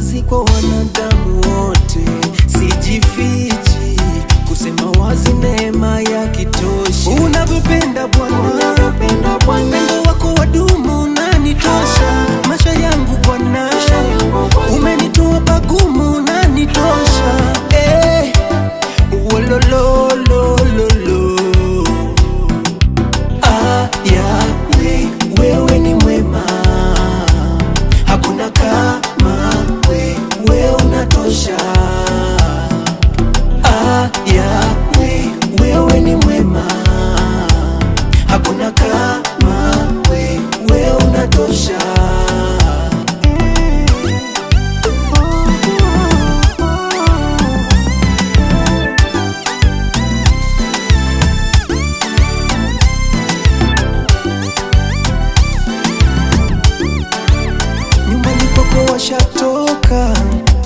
wazi kwa wanadamu wote, sijifichi kusema wazi, neema ya kitosha. Unavyopenda Bwana, upendo wako wadumu unanitosha. Maisha yangu Bwana, umenitoa pagumu unanitosha. Wolololololo, Yahweh, wewe ni mwema, hakuna kama wewe unatosha. Yahweh, wewe ni mwema, hakuna kama wewe unatosha. Nyumbani kwako washatoka,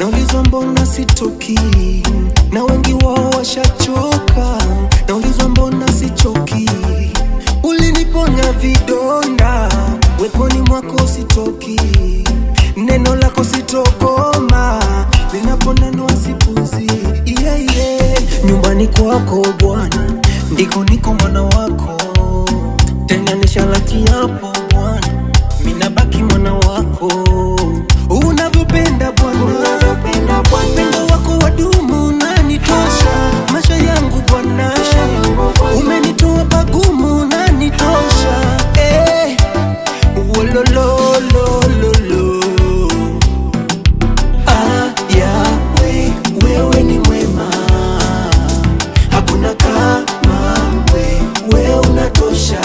naulizwa mbona sitoki, na wengi wao washachoka, naulizwa mbona sichoki. Uliniponya vidonda, weponi mwako sitoki, neno lako sitokoma, linaponenwa sipuzi. Nyumbani kwako Bwana, ndiko niko mwana wako, tena nishala kiapo Bwana, minabaki mwana wako. Unavyopenda Bwana, upendo wako wadumu unanitosha. Maisha yangu Bwana, umenitoa pagumu unanitosha. Wolololololo, Yahweh, wewe ni mwema, hakuna kama wewe unatosha.